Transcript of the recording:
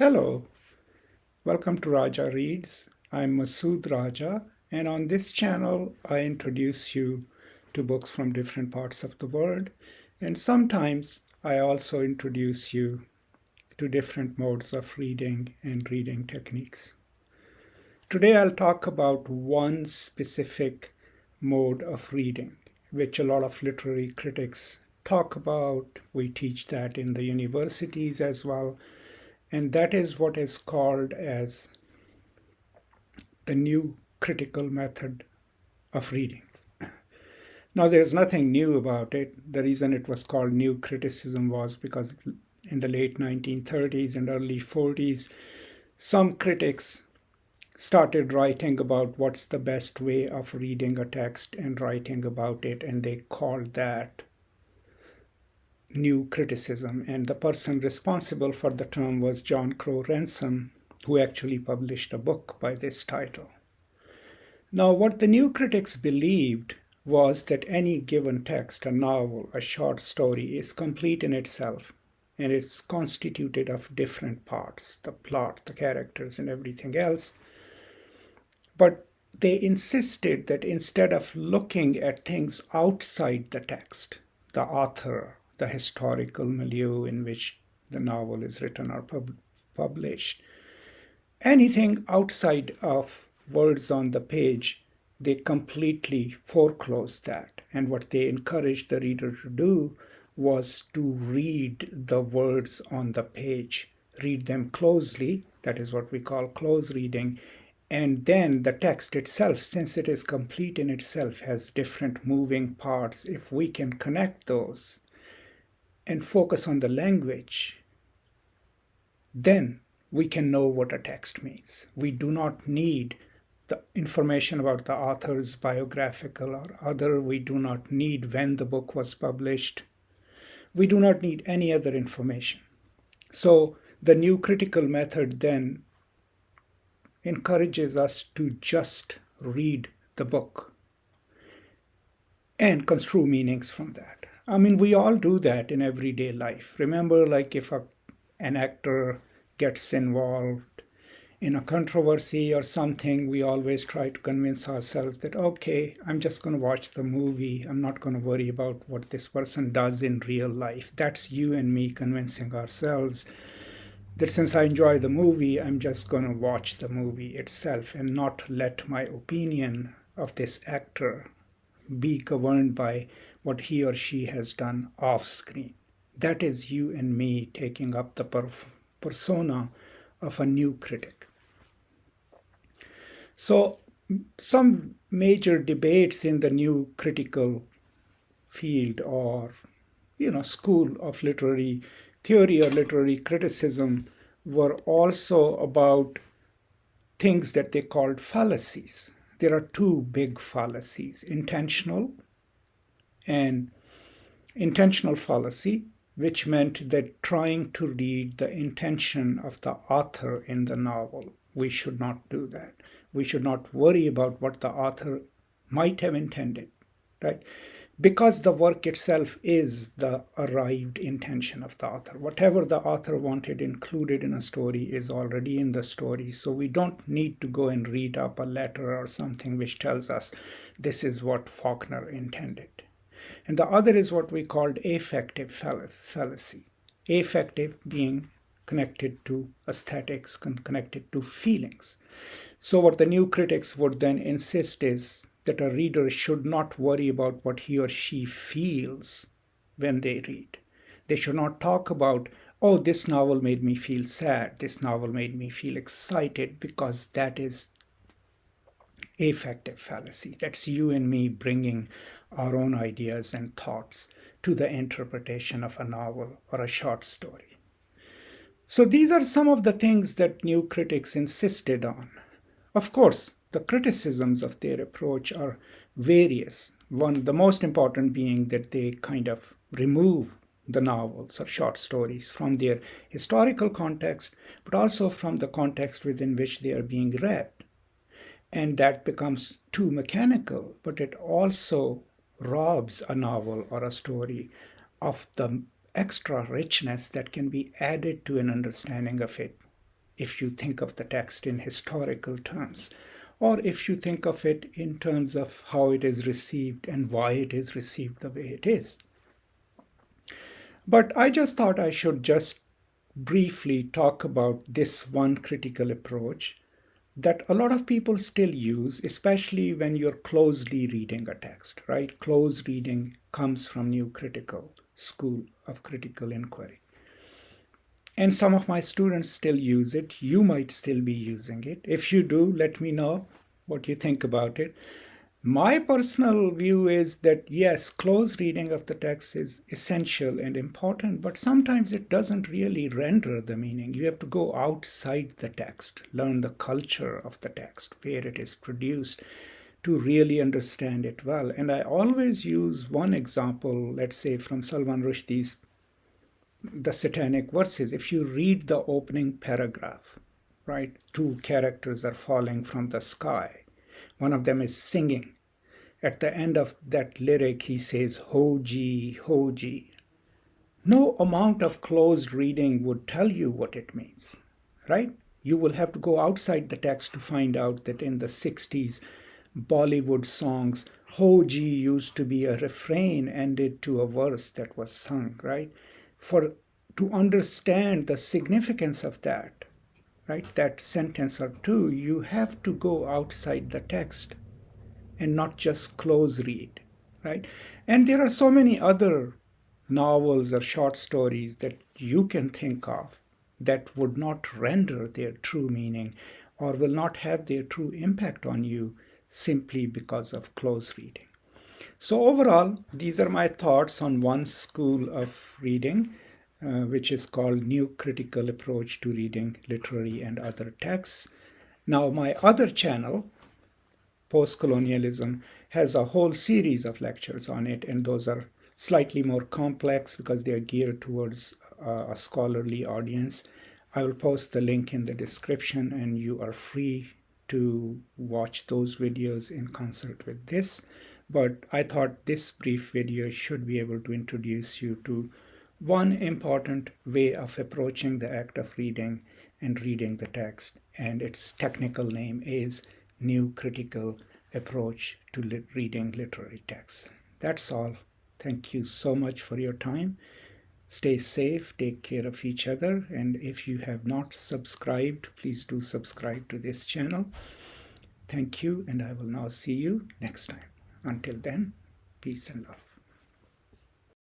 Hello, welcome to Raja Reads. I'm Masood Raja, and on this channel, I introduce you to books from different parts of the world, and sometimes I also introduce you to different modes of reading and reading techniques. Today, I'll talk about one specific mode of reading, which a lot of literary critics talk about. We teach that in the universities as well, and that is what is called as the new critical method of reading. Now, there's nothing new about it. The reason it was called new criticism was because in the late 1930s and early 40s, some critics started writing about what's the best way of reading a text and writing about it, and they called that new criticism. And the person responsible for the term was John Crowe Ransom, who actually published a book by this title. Now, what the new critics believed was that any given text, a novel, a short story, is complete in itself, and it's constituted of different parts, the plot, the characters, and everything else. But they insisted that instead of looking at things outside the text, the author, the historical milieu in which the novel is written or published, anything outside of words on the page, they completely foreclosed that. And what they encouraged the reader to do was to read the words on the page, read them closely. That is what we call close reading. And then the text itself, since it is complete in itself, has different moving parts. If we can connect those and focus on the language, then we can know what a text means. We do not need the information about the author's biographical or other. We do not need when the book was published. We do not need any other information. So the new critical method then encourages us to just read the book and construe meanings from that. I mean, we all do that in everyday life. Remember, like if an actor gets involved in a controversy or something, we always try to convince ourselves that, okay, I'm just going to watch the movie. I'm not going to worry about what this person does in real life. That's you and me convincing ourselves that since I enjoy the movie, I'm just going to watch the movie itself and not let my opinion of this actor be governed by what he or she has done off screen. That is you and me taking up the persona of a new critic. So some major debates in the new critical field or school of literary theory or literary criticism were also about things that they called fallacies. There are two big fallacies: intentional fallacy, which meant that trying to read the intention of the author in the novel. We should not do that. We should not worry about what the author might have intended, right? Because the work itself is the arrived intention of the author. Whatever the author wanted included in a story is already in the story. So we don't need to go and read up a letter or something which tells us this is what Faulkner intended. And the other is what we called affective fallacy. Affective being connected to aesthetics, connected to feelings. So what the new critics would then insist is that a reader should not worry about what he or she feels when they read. They should not talk about, oh, this novel made me feel sad, this novel made me feel excited, because that is affective fallacy. That's you and me bringing our own ideas and thoughts to the interpretation of a novel or a short story. So these are some of the things that new critics insisted on. Of course, the criticisms of their approach are various. One, the most important being that they kind of remove the novels or short stories from their historical context, but also from the context within which they are being read. And that becomes too mechanical, but it also robs a novel or a story of the extra richness that can be added to an understanding of it if you think of the text in historical terms, or if you think of it in terms of how it is received and why it is received the way it is. But I just thought I should just briefly talk about this one critical approach that a lot of people still use, especially when you're closely reading a text, right? Close reading comes from New Critical School of Critical Inquiry. And some of my students still use it. You might still be using it. If you do, let me know what you think about it. My personal view is that yes, close reading of the text is essential and important, but sometimes it doesn't really render the meaning. You have to go outside the text, learn the culture of the text, where it is produced, to really understand it well. And I always use one example, let's say from Salman Rushdie's The Satanic Verses. If you read the opening paragraph, right, two characters are falling from the sky. One of them is singing. At the end of that lyric, he says, Hoji, Hoji. No amount of closed reading would tell you what it means, right? You will have to go outside the text to find out that in the 60s Bollywood songs, Hoji used to be a refrain ended to a verse that was sung, right? To understand the significance of that, right, that sentence or two, you have to go outside the text and not just close read, right? And there are so many other novels or short stories that you can think of that would not render their true meaning or will not have their true impact on you simply because of close reading. So overall, these are my thoughts on one school of reading, which is called New Critical Approach to Reading Literary and Other Texts. Now, my other channel, Post-Colonialism, has a whole series of lectures on it, and those are slightly more complex because they are geared towards a scholarly audience. I will post the link in the description, and you are free to watch those videos in concert with this. But I thought this brief video should be able to introduce you to one important way of approaching the act of reading and reading the text, and its technical name is New Critical Approach to Reading Literary Texts. That's all. Thank you so much for your time. Stay safe, take care of each other, and if you have not subscribed, please do subscribe to this channel. Thank you, and I will now see you next time. Until then, peace and love.